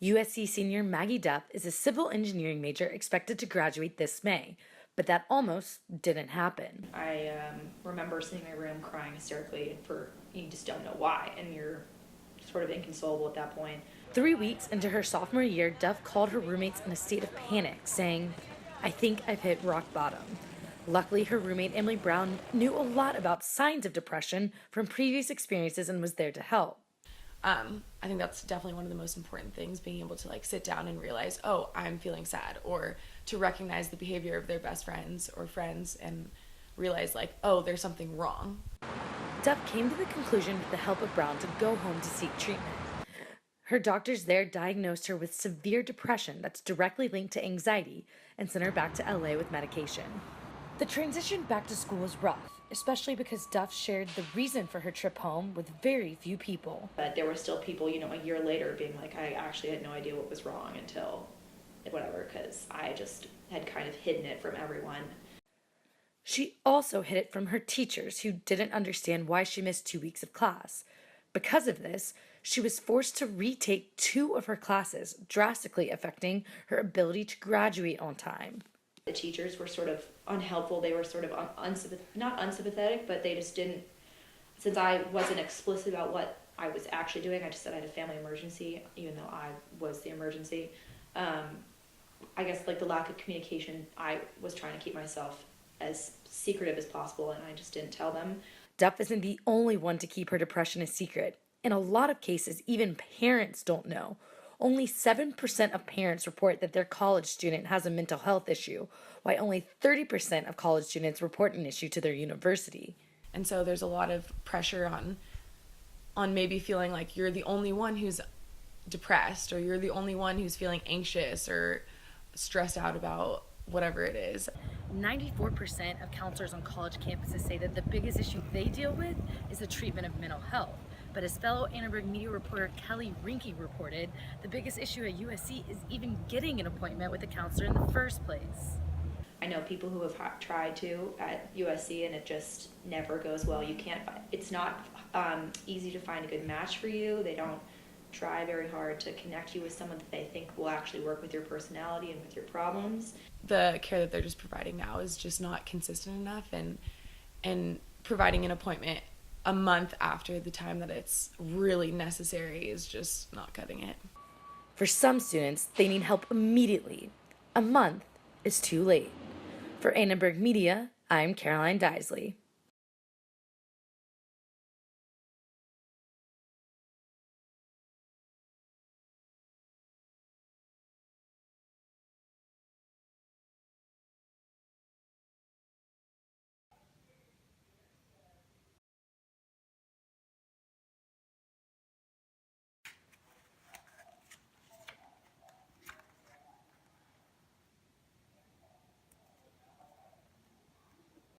USC senior Maggie Duff is a civil engineering major expected to graduate this May, but that almost didn't happen. I remember sitting in my room crying hysterically you just don't know why, and you're sort of inconsolable at that point. 3 weeks into her sophomore year, Duff called her roommates in a state of panic, saying, "I think I've hit rock bottom." Luckily, her roommate, Emily Brown, knew a lot about signs of depression from previous experiences and was there to help. I think that's definitely one of the most important things, being able to sit down and realize, oh, I'm feeling sad, or to recognize the behavior of their best friends or friends and realize oh, there's something wrong. Duff came to the conclusion with the help of Brown to go home to seek treatment. Her doctors there diagnosed her with severe depression that's directly linked to anxiety and sent her back to LA with medication. The transition back to school was rough, especially because Duff shared the reason for her trip home with very few people. But there were still people, a year later being like, I actually had no idea what was wrong until whatever, because I just had kind of hidden it from everyone. She also hid it from her teachers, who didn't understand why she missed 2 weeks of class. Because of this, she was forced to retake 2 of her classes, drastically affecting her ability to graduate on time. The teachers were sort of unhelpful. They were sort of not unsympathetic, but they just didn't, since I wasn't explicit about what I was actually doing, I just said I had a family emergency, even though I was the emergency. I guess the lack of communication, I was trying to keep myself as secretive as possible, and I just didn't tell them. Duff isn't the only one to keep her depression a secret. In a lot of cases, even parents don't know. Only 7% of parents report that their college student has a mental health issue, while only 30% of college students report an issue to their university. And so there's a lot of pressure on maybe feeling like you're the only one who's depressed, or you're the only one who's feeling anxious or stressed out about whatever it is. 94% of counselors on college campuses say that the biggest issue they deal with is the treatment of mental health. But as fellow Annenberg media reporter Kelly Rinke reported, the biggest issue at USC is even getting an appointment with a counselor in the first place. I know people who have tried to at USC, and it just never goes well. It's not easy to find a good match for you. They don't try very hard to connect you with someone that they think will actually work with your personality and with your problems. The care that they're just providing now is just not consistent enough, and providing an appointment a month after the time that it's really necessary is just not cutting it. For some students, they need help immediately. A month is too late. For Annenberg Media, I'm Caroline Deisley.